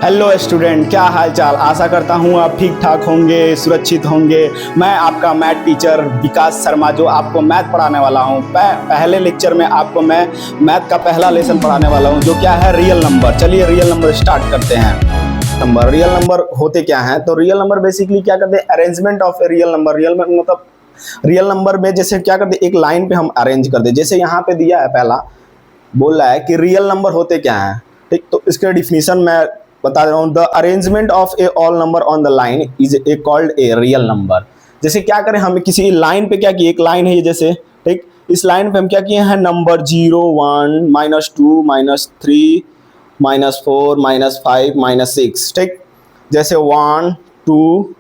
Hello student, क्या हाल चाल। आशा करता हूँ आप ठीक ठाक होंगे, सुरक्षित होंगे। मैं आपका मैथ टीचर विकास शर्मा जो आपको मैथ पढ़ाने वाला हूँ। पहले लेक्चर में आपको मैं मैथ का पहला लेसन पढ़ाने वाला हूँ जो क्या है, रियल नंबर। चलिए रियल नंबर स्टार्ट करते हैं। रियल नंबर होते क्या हैं? तो रियल नंबर बेसिकली क्या करते हैं, arrangement of a real number. Real मतलब रियल नंबर में जैसे क्या करते हैं, एक लाइन पे हम अरेंज कर दे। जैसे यहाँ पे दिया है, पहला बोल रहा है कि रियल नंबर होते क्या हैं। ठीक, तो इसके डिफिनीशन मैं बता रहा हूँ। The arrangement of A all number on the line is a called a real number. जैसे क्या करें, हम किसी लाइन पे क्या किए, एक लाइन है ये जैसे, ठीक, इस लाइन पे हम क्या किए हैं, नंबर 0 1 -2 -3 -4 -5 -6, ठीक। जैसे 1 2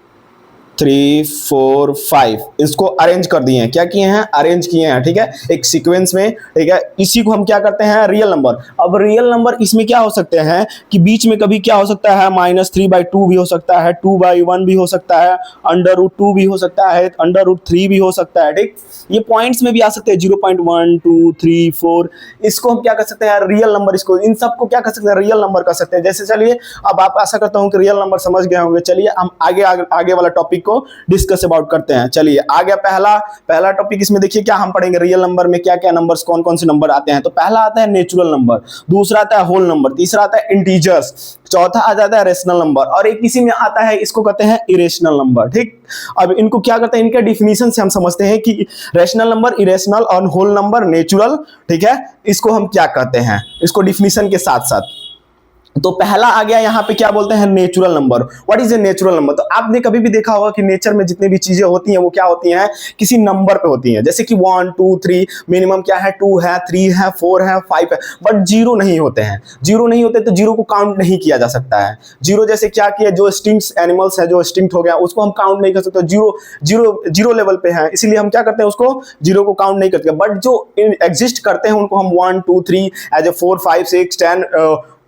3 4 5 इसको अरेंज कर दिए हैं। क्या किए हैं, अरेंज किए हैं, ठीक है, एक सीक्वेंस में, ठीक है। इसी को हम क्या करते हैं, रियल नंबर। अब रियल नंबर इसमें क्या हो सकते हैं कि बीच में कभी क्या हो सकता है, -3/2 भी हो सकता है, 2/1 भी हो सकता है, √2 भी हो सकता है, √3 भी हो सकता है, ठीक। ये पॉइंट्स में भी आ सकते हैं, 0.1 2 3 4। इसको हम क्या कर सकते हैं, रियल नंबर। इसको इन सबको क्या कर सकते हैं, रियल नंबर कर सकते हैं। जैसे चलिए, अब आप आशा करता हूं कि रियल नंबर समझ गए होंगे। चलिए हम आगे वाला टॉपिक को डिस्कस अबाउट करते हैं। चलिए आ गया पहला टॉपिक। इसमें देखिए क्या हम पढ़ेंगे, रियल नंबर में क्या क्या नंबर्स, कौन कौन से नंबर आते हैं। तो पहला आता है नेचुरल नंबर, दूसरा आता है होल नंबर, तीसरा आता है इंटीजर्स, चौथा आ जाता है रेशनल नंबर, और एक इसी में आता है, इसको कहते हैं इरेशनल नंबर, ठीक। अब इनको क्या करते हैं, इनके डिफिनीशन से हम समझते हैं कि रेशनल नंबर, इरेशनल और होल नंबर, नेचुरल, ठीक है, इसको हम क्या कहते हैं, इसको डिफिनीशन के साथ साथ। तो पहला आ गया यहाँ पे, क्या बोलते हैं, natural number. What is a natural number? तो आपने कभी भी देखा होगा कि नेचर में जितनी भी चीजें होती हैं वो क्या होती हैं, किसी नंबर पे होती हैं। जैसे कि 1 2 3, मिनिमम क्या है, 2 है, 3 है, 4 है, 5 है, बट जीरो नहीं होते हैं। जीरो नहीं होते तो जीरो को काउंट नहीं किया जा सकता है। जीरो जैसे क्या किया, जो एक्सटिंक्ट एनिमल्स है, जो एक्सटिंक्ट हो गया, उसको हम काउंट नहीं कर सकते। जीरो जीरो जीरो लेवल पे है, इसीलिए हम क्या करते हैं, उसको जीरो को काउंट नहीं करते। बट जो एग्जिस्ट करते हैं उनको हम 1 2 3 एज ए 4 5 6 10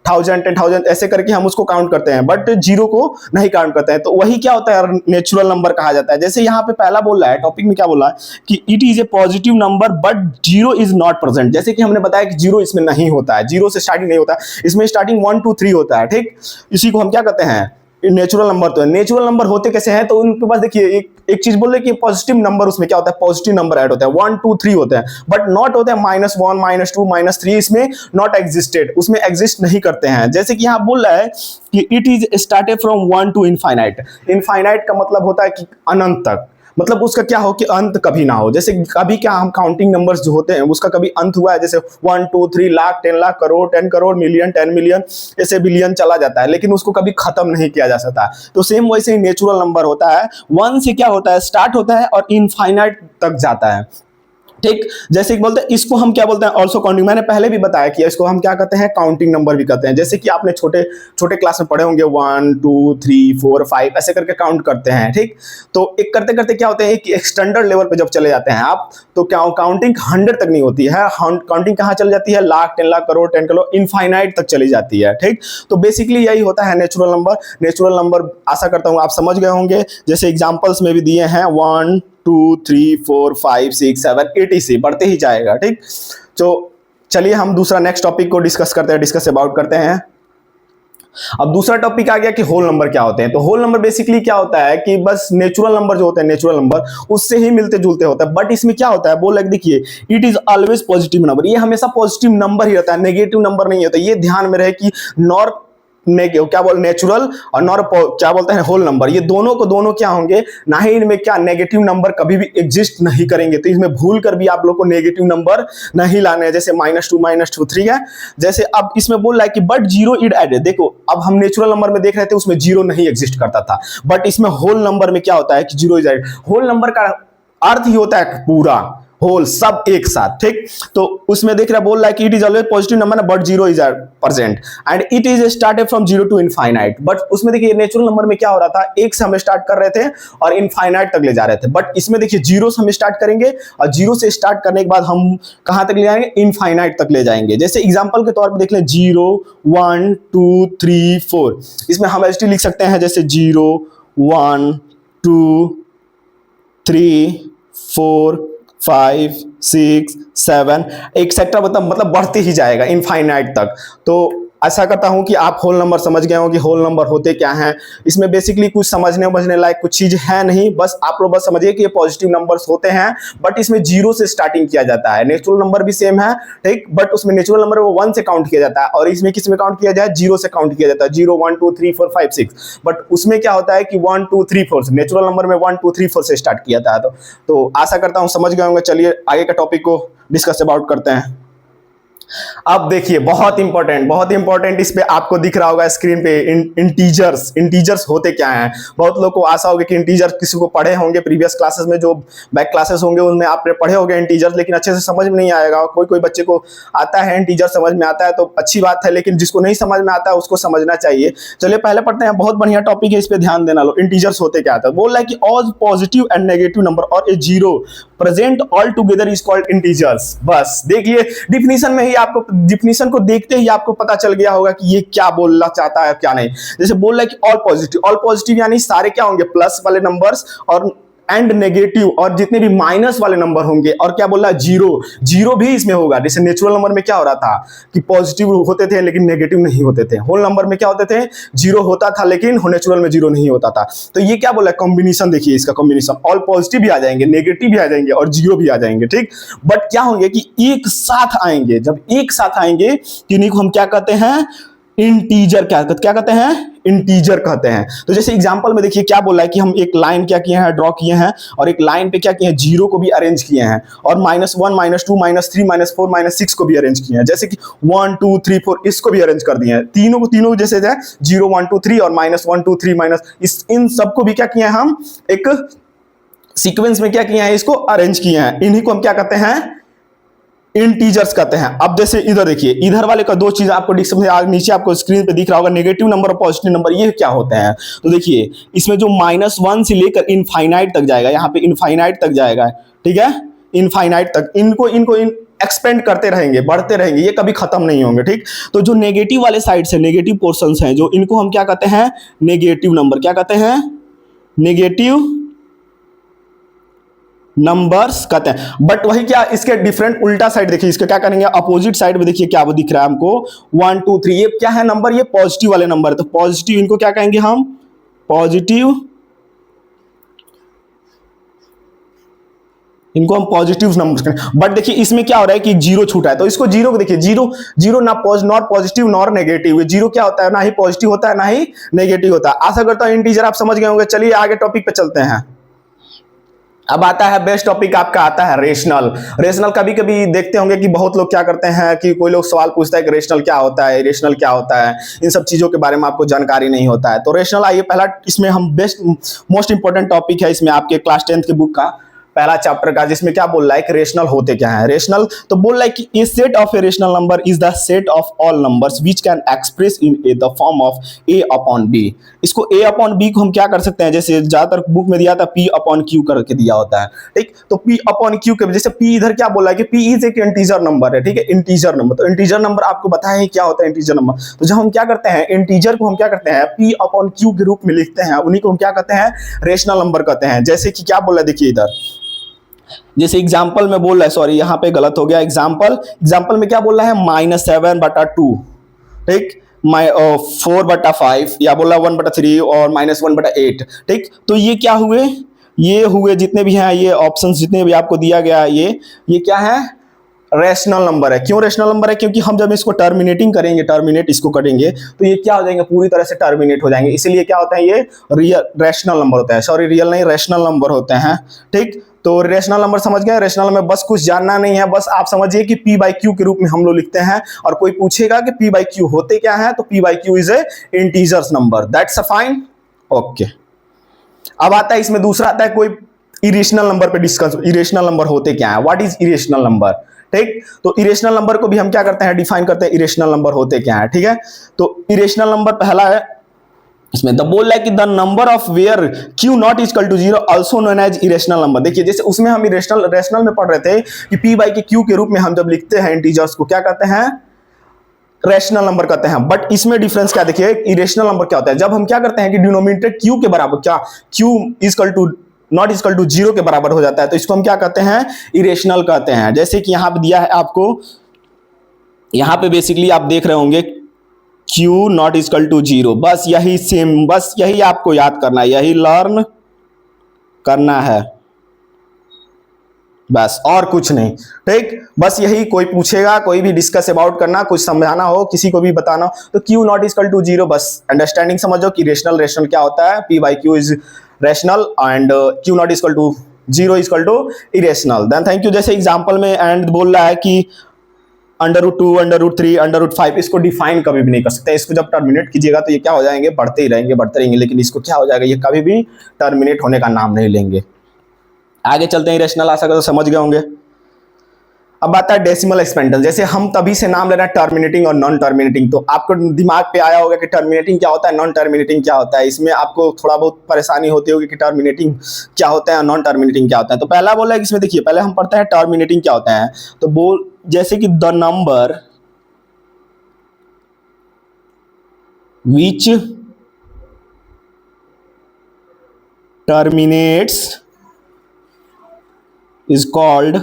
1000 10,000 ऐसे करके हम उसको काउंट करते हैं, बट जीरो को नहीं काउंट करते हैं। तो वही क्या होता है, नेचुरल नंबर कहा जाता है। जैसे यहाँ पे पहला बोल रहा है, टॉपिक में क्या बोला है कि it is a positive number but zero is not present. जैसे कि हमने बताया कि जीरो इसमें नहीं होता है, जीरो से स्टार्टिंग नहीं होता है, इसमें स्टार्टिंग 1 2 3 होता है, ठीक। इसी को हम क्या कहते हैं, नेचुरल नंबर। तो नेचुरल नंबर होते कैसे हैं, तो उनके पास देखिए एक चीज बोल रहे कि पॉजिटिव नंबर, उसमें क्या होता है, पॉजिटिव नंबर ऐड होता है, 1 2 3 होते हैं, बट नॉट होते हैं -1 -2 -3, इसमें नॉट एग्जिस्टेड, उसमें एग्जिस्ट नहीं करते हैं। जैसे कि यहाँ बोल रहा है कि it is started from 1 to infinite. Infinite का मतलब होता है कि अनंत तक, मतलब उसका क्या हो कि अंत कभी ना हो। जैसे कभी क्या, हम काउंटिंग नंबर्स जो होते हैं उसका कभी अंत हुआ है, जैसे 1 2 3 लाख, 10 लाख, करोड़, 10 करोड़, मिलियन, 10 मिलियन, ऐसे बिलियन चला जाता है, लेकिन उसको कभी खत्म नहीं किया जा सकता। तो सेम वैसे ही नेचुरल नंबर होता है, 1 से क्या होता है, स्टार्ट होता है और इनफाइनाइट तक जाता है, ठीक। जैसे कि बोलते हैं, इसको हम क्या बोलते हैं, ऑल्सो काउंटिंग। मैंने पहले भी बताया कि इसको हम क्या कहते हैं, काउंटिंग नंबर भी कहते हैं। जैसे कि आपने छोटे छोटे क्लास में पढ़े होंगे, 1 2 3 4 5 ऐसे करके काउंट करते हैं, ठीक। तो एक करते करते क्या होते हैं कि एक स्टैंडर्ड लेवल पे जब चले जाते हैं आप, तो क्या काउंटिंग 100 तक नहीं होती है, काउंटिंग कहाँ चल जाती है, लाख, 10 लाख, करोड़, 10 करोड़, इनफाइनाइट तक चली जाती है, ठीक। तो बेसिकली यही होता है नेचुरल नंबर। नेचुरल नंबर आशा करता हूँ आप समझ गए होंगे, जैसे एग्जाम्पल्स में भी दिए हैं, 1 2 3 4 5 6 7 8 से बढ़ते ही जाएगा, ठीक। तो चलिए हम दूसरा नेक्स्ट टॉपिक को डिस्कस करते हैं, डिस्कस अबाउट करते हैं। अब दूसरा टॉपिक आ गया कि होल नंबर क्या होते हैं। तो होल नंबर बेसिकली क्या होता है कि बस नेचुरल नंबर जो होते हैं, नेचुरल नंबर उससे ही मिलते जुलते होता है, बट इसमें क्या होता है, बोल देखिए, it is always positive number. ये हमेशा पॉजिटिव नंबर ही रहता है, नेगेटिव नंबर नहीं होता। ये ध्यान में रहे कि नॉर क्या बोल नेचुरल और नॉर क्या बोलते हैं, होल नंबर, ये दोनों को दोनों क्या होंगे, ना ही इनमें क्या नेगेटिव नंबर कभी भी एग्जिस्ट नहीं करेंगे। तो इसमें भूल कर भी आप लोग को नेगेटिव नंबर नहीं लाने हैं, जैसे -2 -2 3 है। जैसे अब इसमें बोल रहा है कि बट जीरो इड एडेड। देखो अब हम नेचुरल नंबर में देख रहे थे, उसमें जीरो नहीं एग्जिस्ट करता था, बट इसमें होल नंबर में क्या होता है कि zero is added. Whole number का अर्थ ही होता है पूरा, होल, सब एक साथ, ठीक। तो उसमें देख रहा बोल रहा है कि it is always positive number but zero is present and it is started from 0 to infinite. But उसमें देखिए नेचुरल नंबर में क्या हो रहा था, एक से हम स्टार्ट कर रहे थे और इनफाइनाइट तक ले जा रहे थे, बट इसमें देखिए जीरो से हम स्टार्ट करेंगे और जीरो से स्टार्ट करने के बाद हम कहां तक ले जाएंगे, इनफाइनाइट तक ले जाएंगे। जैसे एग्जाम्पल के तौर पर देख लें, 0 1 2 3 4, इसमें हम एच लिख सकते हैं, जैसे 0 1 2 3 4 5 6 7 एक्सेट्रा, मतलब बढ़ते ही जाएगा इनफाइनाइट तक। तो आशा करता हूं कि आप होल नंबर समझ गए हो कि होल नंबर होते क्या हैं। इसमें बेसिकली कुछ समझने लायक कुछ चीज है नहीं, बस आप लोग बस समझिए कि ये पॉजिटिव नंबर्स होते हैं, बट इसमें जीरो से स्टार्टिंग किया जाता है। नेचुरल नंबर भी सेम है, ठीक, बट उसमें नेचुरल नंबर वो 1 से काउंट किया जाता है, और इसमें किस में काउंट किया जाए, जीरो से काउंट किया जाता है। 0 1 2 3 4 5 6, बट उसमें क्या होता है कि 1 2 3 4 से, नेचुरल नंबर में 1 2 3 4 से स्टार्ट किया जाता है। तो आशा करता हूं समझ गए होंगे। चलिए आगे का टॉपिक को डिस्कस अबाउट करते हैं। अब देखिए बहुत इंपॉर्टेंट इस पे आपको दिख रहा होगा स्क्रीन पे, इंटीजर्स होते क्या हैं। बहुत लोग को आशा होगी कि इंटीजर्स किसी को पढ़े होंगे प्रीवियस क्लासेस में, जो बैक क्लासेस होंगे उनमें आपने पढ़े होंगे इंटीजर्स, लेकिन अच्छे से समझ में नहीं आएगा। कोई बच्चे को आता है इंटीजर समझ में आता है तो अच्छी बात है, लेकिन जिसको नहीं समझ में आता है उसको समझना चाहिए। चलिए पहले पढ़ते हैं, बहुत बढ़िया टॉपिक है, इस पे ध्यान देना। लो इंटीजर्स होते क्या है, बोल रहा है कि all positive and negative number और a zero present all together is called integers. बस देखिए डिफिनीशन में ही आपको, डिफिनीशन को देखते ही आपको पता चल गया होगा कि ये क्या बोलना चाहता है क्या नहीं। जैसे बोल रहा है कि ऑल पॉजिटिव यानी सारे क्या होंगे, प्लस वाले नंबर्स, और एंड नेगेटिव और जितने भी माइनस वाले नंबर होंगे। और क्या बोल रहा है, जीरो भी इसमें होगा। जैसे नेचुरल नंबर में क्या हो रहा था कि पॉजिटिव होते थे लेकिन नेगेटिव नहीं होते थे। होल नंबर में क्या होते थे, जीरो होता था लेकिन नेचुरल में जीरो नहीं होता था। तो ये क्या बोला है, कॉम्बिनेशन देखिए इसका कॉम्बिनेशन, ऑल पॉजिटिव भी आ जाएंगे, नेगेटिव भी आ जाएंगे और जीरो भी आ जाएंगे, ठीक। बट क्या होंगे कि एक साथ आएंगे, जब एक साथ आएंगे तो इन्हीं को हम क्या कहते हैं, इंटीजर। क्या कहते हैं, इंटीजर कहते हैं। तो जैसे एग्जांपल में देखिए क्या बोल रहा है कि हम एक लाइन क्या किए हैं, ड्रॉ किए हैं, और एक लाइन पे क्या किए हैं, जीरो को भी अरेंज किए हैं, और -1 -2 -3 -4 -6 को भी अरेंज किए हैं। जैसे कि 1 2 3 4 इसको भी अरेंज कर दिए हैं, तीनों जैसे है 0 1 2 3 और -1 2 3 इन सबको भी क्या किए हैं, हम एक सीक्वेंस में क्या किए हैं, इसको अरेंज किए हैं। इन्हीं को हम क्या कहते हैं, इंटीजर्स कहते हैं। अब जैसे इधर देखिए, इधर वाले का दो चीज आपको नीचे आपको स्क्रीन पे दिख रहा होगा, नेगेटिव नंबर और पॉजिटिव नंबर, ये क्या होते हैं। तो देखिए इसमें जो -1 से लेकर इनफाइनाइट तक जाएगा, यहाँ पे इनफाइनाइट तक जाएगा, ठीक है, इनफाइनाइट तक इनको एक्सपेंड करते रहेंगे, बढ़ते रहेंगे, ये कभी खत्म नहीं होंगे, ठीक। तो जो नेगेटिव वाले साइड से नेगेटिव पोर्शंस हैं, जो इनको हम क्या कहते हैं, नेगेटिव नंबर। क्या कहते हैं, नेगेटिव नंबर्स कहते हैं। बट वही क्या, इसके डिफरेंट उल्टा साइड देखिए, इसके क्या करेंगे, अपोजिट साइड में देखिए क्या वो दिख रहा है हमको, 1 2 3, ये क्या है नंबर, ये पॉजिटिव वाले नंबर है। तो पॉजिटिव इनको क्या कहेंगे हम, पॉजिटिव, इनको हम पॉजिटिव नंबर करें। बट देखिए इसमें क्या हो रहा है कि जीरो छूटा है, तो इसको जीरो को देखिए, zero not positive nor negative. Zero क्या होता है, ना ही पॉजिटिव होता है ना ही नेगेटिव होता है। आशा करता हूं इंटीजर आप समझ गए होंगे। चलिए आगे टॉपिक पे चलते हैं। अब आता है बेस्ट टॉपिक, आपका आता है रेशनल। कभी कभी देखते होंगे कि बहुत लोग क्या करते हैं कि कोई लोग सवाल पूछता है कि रेशनल क्या होता है, इरेशनल क्या होता है, इन सब चीजों के बारे में आपको जानकारी नहीं होता है। तो रेशनल आइए पहला, इसमें हम मोस्ट इंपोर्टेंट टॉपिक है इसमें आपके क्लास 10th की बुक का पहला चैप्टर का, जिसमें क्या बोल रहा है कि रेशनल होते क्या है। रेशनल तो बोल रहा है कि a set of a rational number is the set of all numbers which can express in a the form of a upon b। इसको a अपॉन b को हम क्या कर सकते हैं, जैसे ज्यादातर बुक में दिया था p अपॉन q करके दिया होता है, ठीक। तो p अपॉन q के जैसे p इधर क्या बोला है कि p इज एक इंटीजर नंबर है, ठीक है, इंटीजर नंबर। तो इंटीजर नंबर आपको बताया है क्या होता है इंटीजर नंबर। तो जब हम क्या करते हैं, इंटीजर को हम क्या करते हैं, p अपॉन q के रूप में लिखते हैं, उन्हीं को हम क्या कहते हैं, रेशनल नंबर कहते हैं। जैसे कि क्या बोला देखिए इधर, जैसे एग्जाम्पल में बोल रहा है, सॉरी यहाँ पे गलत हो गया, एग्जाम्पल में क्या बोल रहा है, -7/2, ठीक, 4/5, या बोला 1/3 और -1/8, ठीक। तो ये क्या हुए, ये हुए जितने भी हैं, ये ऑप्शंस जितने भी आपको दिया गया है, ये क्या है, रेशनल नंबर है। क्यों रेशनल नंबर है, क्योंकि हम जब इसको टर्मिनेट इसको करेंगे तो ये क्या हो जाएंगे, पूरी तरह से टर्मिनेट हो जाएंगे। इसलिए क्या होता है, ये रेशनल नंबर होता है, सॉरी रियल नहीं, रेशनल नंबर होते हैं, ठीक। तो रेशनल नंबर समझ गए। रेशनल में बस कुछ जानना नहीं है, बस आप समझिए कि p/q के रूप में हम लोग लिखते हैं, और कोई पूछेगा कि p/q होते क्या है, तो p/q is a integers number, that's a fine, okay. अब आता है इसमें दूसरा आता है कोई इरेशनल नंबर पे डिस्कस, इरेशनल नंबर होते क्या है, व्हाट इज इरेशनल नंबर, ठीक। तो इरेशनल नंबर को भी हम क्या करते हैं, डिफाइन करते हैं, इरेशनल नंबर होते क्या है, ठीक है। तो इरेशनल नंबर पहला है, इसमें द बोल रहा है कि the number of where q not equal to 0 also known as irrational number. देखिए जैसे उसमें हम रेशनल में पढ़ रहे थे कि p/q के रूप में हम जब लिखते हैं इंटीजर्स को क्या कहते हैं, रेशनल नंबर कहते हैं। बट इसमें डिफरेंस क्या देखिए, इरेशनल नंबर क्या होता है, जब हम क्या करते हैं कि डिनोमिनेटर q के बराबर, क्या q नॉट इक्वल टू 0 के बराबर हो जाता है, तो इसको हम क्या कहते हैं, इरेशनल कहते हैं। जैसे कि यहां पे दिया है आपको, यहां पे बेसिकली आप देख रहे होंगे q not equal to zero. बस यही सेम, बस यही आपको याद करना है, यही लर्न करना है, बस और कुछ नहीं। ठीक, बस यही। कोई पूछेगा, कोई भी डिस्कस अबाउट करना, कुछ समझाना हो, किसी को भी बताना हो, तो q not equal to zero, बस अंडरस्टैंडिंग समझो कि रेशनल रेशनल क्या होता है, p by q is rational and q not equal to zero equal to irrational. Then thank you. जैसे एग्जांपल में एंड बोल रहा है कि √2, √3, √5, इसको डिफाइन कभी भी नहीं कर सकते। इसको जब टर्मिनेट कीजिएगा तो ये क्या हो जाएंगे, बढ़ते ही रहेंगे, बढ़ते रहेंगे, लेकिन इसको क्या हो जाएगा, ये कभी भी टर्मिनेट होने का नाम नहीं लेंगे। आगे चलते हैं, इरेशनल आशा कर तो समझ गए होंगे। अब आता है डेसिमल एक्सपेंडल। जैसे हम तभी से नाम ले रहे हैं टर्मिनेटिंग और नॉन टर्मिनेटिंग, तो आपको दिमाग पे आया होगा कि टर्मिनेटिंग क्या होता है, नॉन टर्मिनेटिंग क्या होता है। इसमें आपको थोड़ा बहुत परेशानी होती होगी कि टर्मिनेटिंग क्या होता है और नॉन टर्मिनेटिंग क्या होता है। तो पहला बोला है कि इसमें देखिए, पहले हम पढ़ते हैं टर्मिनेटिंग क्या होता है। तो बोल जैसे कि the number which terminates is called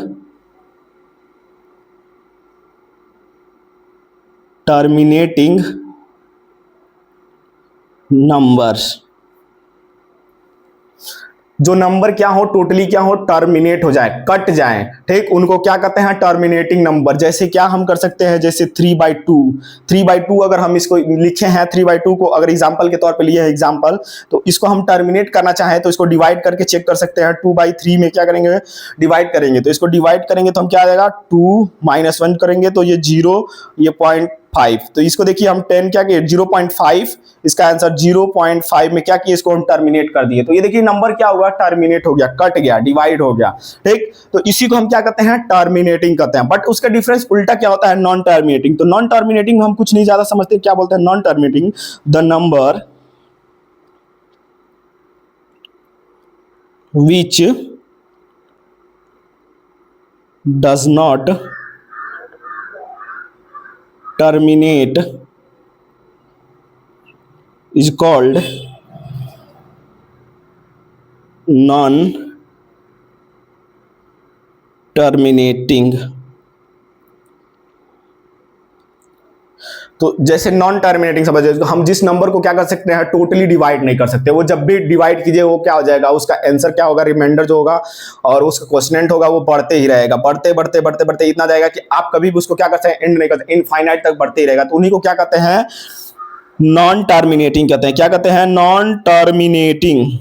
terminating numbers। जो नंबर क्या हो, टोटली क्या हो, टर्मिनेट हो जाए, कट जाए, ठीक, उनको क्या कहते हैं, टर्मिनेटिंग नंबर। जैसे क्या हम कर सकते हैं, जैसे 3/2, 3/2 अगर हम इसको लिखे हैं, 3/2 को अगर एग्जांपल के तौर पे लिए हैं एग्जांपल, तो इसको हम टर्मिनेट करना चाहें तो इसको डिवाइड करके चेक कर सकते हैं। 2/3 में क्या करेंगे, डिवाइड करेंगे, तो इसको डिवाइड करेंगे तो हम क्या आ जाएगा, 2 - 1 करेंगे तो ये 0, ये 0.5, तो इसको देखिए हम 10 क्या किए, 0.5, इसका आंसर 0.5 में क्या किए, इसको हम टर्मिनेट कर दिए। तो ये देखिए नंबर क्या हुआ, टर्मिनेट हो गया, कट गया, डिवाइड हो गया। ठीक, तो इसी को हम क्या कहते हैं, टर्मिनेटिंग कहते हैं। बट उसका डिफरेंस उल्टा क्या होता है, नॉन टर्मिनेटिंग। तो नॉन टर्मिनेटिंग हम कुछ नहीं ज्यादा समझते, क्या बोलते हैं non terminating, the number which does not terminate is called non terminating। तो जैसे नॉन टर्मिनेटिंग समझिए, तो हम जिस नंबर को क्या कर सकते हैं, टोटली डिवाइड नहीं कर सकते। वो जब भी डिवाइड कीजिए वो क्या हो जाएगा, उसका आंसर क्या होगा, रिमाइंडर जो होगा और उसका क्वोशिएंट होगा वो बढ़ते ही रहेगा, बढ़ते बढ़ते बढ़ते बढ़ते इतना जाएगा कि आप कभी भी उसको क्या कर सकते हैं, एंड नहीं करते, इनफाइनाइट तक बढ़ते ही रहेगा। तो उन्हीं को क्या कहते हैं, नॉन टर्मिनेटिंग कहते हैं। क्या कहते हैं, नॉन टर्मिनेटिंग।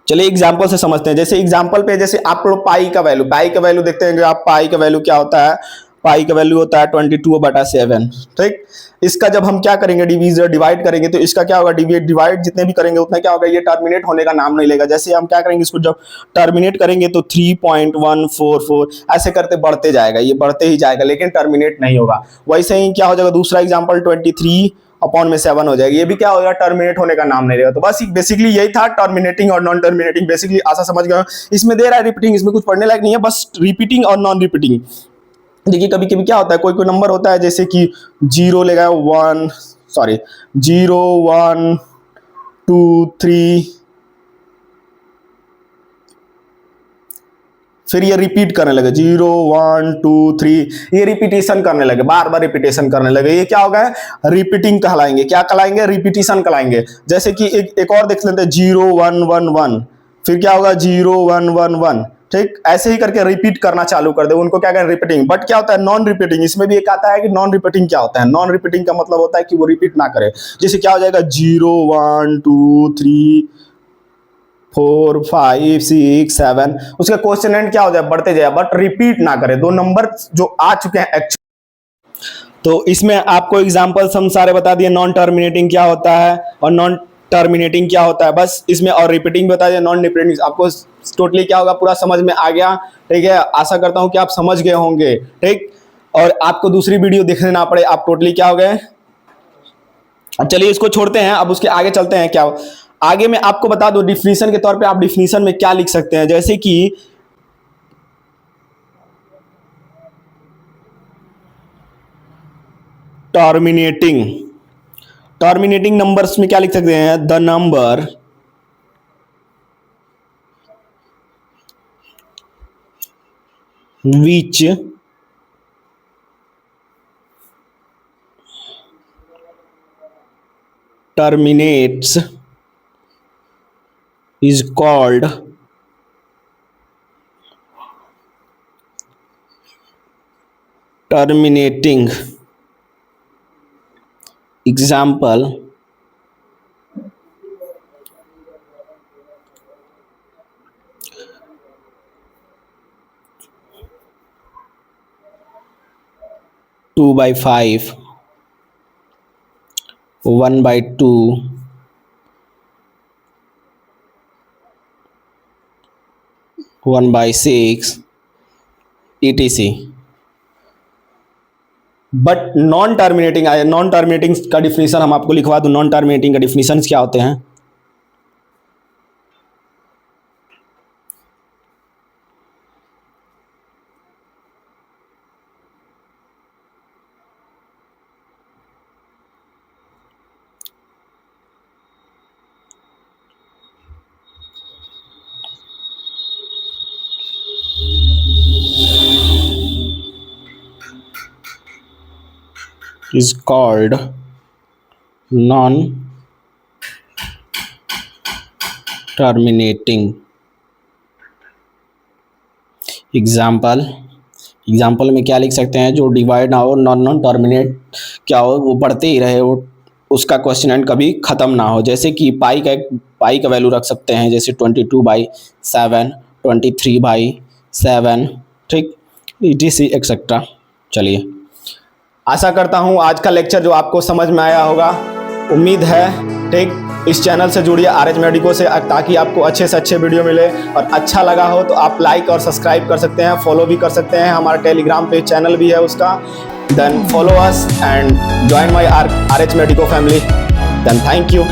चलिए एग्जाम्पल से समझते हैं। जैसे एग्जाम्पल पे, जैसे आप लोग पाई का वैल्यू देखते हैं, आप पाई का वैल्यू क्या होता है, पाई का वैल्यू होता है 22/7। ठीक, इसका जब हम क्या करेंगे, डिवाइड करेंगे तो इसका क्या होगा, डिवाइड जितने भी करेंगे उतना क्या होगा, ये टर्मिनेट होने का नाम नहीं लेगा। जैसे हम क्या करेंगे, इसको जब टर्मिनेट करेंगे तो 3.144 ऐसे करते बढ़ते जाएगा, ये बढ़ते ही जाएगा, लेकिन टर्मिनेट नहीं होगा। वैसे ही क्या हो जाएगा, दूसरा एग्जाम्पल 23/7 हो जाएगी, ये भी क्या होगा, टर्मिनेट होने का नाम नहीं लेगा। तो बस बेसिकली यही था टर्मिनेटिंग और नॉन टर्मिनेटिंग। बेसिकली आशा समझ गए। इसमें दे रहा है रिपीटिंग, इसमें कुछ पढ़ने लायक नहीं है, बस रिपीटिंग और नॉन रिपीटिंग। देखिए कभी कभी क्या होता है, कोई कोई नंबर होता है जैसे कि 0 लेगा 0 1 2 3, फिर ये रिपीट करने लगे 0 1 2 3, ये रिपीटेशन करने लगे, बार बार रिपीटेशन करने लगे, ये क्या होगा, रिपीटिंग कहलाएंगे। क्या कहलाएंगे, रिपीटेशन कहलाएंगे। जैसे कि एक और देख लेते हैं 0 1 1 1, फिर क्या होगा 0 1 1 1। ठीक, ऐसे ही करके रिपीट करना चालू कर दे, उनको क्या कहें, रिपीटिंग। बट क्या होता है, नॉन रिपीटिंग। इसमें भी एक आता है कि नॉन रिपीटिंग क्या होता है। नॉन रिपीटिंग का मतलब होता है कि वो रिपीट ना करे। जैसे क्या हो जाएगा 0 1 2 3 4 5 6 7, उसका क्वेश्चन क्या हो जाए, बढ़ते जाए, बट रिपीट ना करे। दो नंबर जो आ चुके हैं एक्चुअली, तो इसमें आपको एग्जांपल्स हम सारे बता दिए, नॉन टर्मिनेटिंग क्या होता है और नॉन टर्मिनेटिंग क्या होता है, बस इसमें और रिपीटिंग बता दिया। नॉन रिपीटिंग आपको टोटली क्या होगा, पूरा समझ में आ गया। ठीक है, आशा करता हूं कि आप समझ गए होंगे। ठीक, और आपको दूसरी वीडियो देखने ना पड़े, आप टोटली क्या हो गए। अब चलिए इसको छोड़ते हैं, अब उसके आगे चलते हैं। क्या आगे मैं आपको बता दूं, डिफिनीशन के तौर पे आप डिफिनीशन में क्या लिख सकते हैं, जैसे कि टर्मिनेटिंग, टर्मिनेटिंग नंबर्स में क्या लिख सकते हैं, the number which terminates is called terminating. Example: 2/5, 1/2, 1/6, etc. But non terminating आया, नॉन टर्मिनेटिंग का डिफिनीशन हम आपको लिखवा दूं। नॉन टर्मिनेटिंग का डिफिनीशन क्या होते हैं? is called non terminating. Example में क्या लिख सकते हैं? जो डिवाइड ना हो, नॉन टर्मिनेट क्या हो, वो बढ़ते ही रहे, वो उसका क्वेश्चन एंड कभी ख़त्म ना हो। जैसे कि पाई का वैल्यू रख सकते हैं, जैसे 22/7, 23/7, ठीक, etc एक्सेट्रा। चलिए, आशा करता हूँ आज का लेक्चर जो आपको समझ में आया होगा। उम्मीद है, ठीक, इस चैनल से जुड़िए आर एच मेडिको से, ताकि आपको अच्छे से अच्छे वीडियो मिले। और अच्छा लगा हो तो आप लाइक और सब्सक्राइब कर सकते हैं, फॉलो भी कर सकते हैं। हमारा टेलीग्राम पे चैनल भी है उसका। Then follow us and join my R H medico family. Then thank you.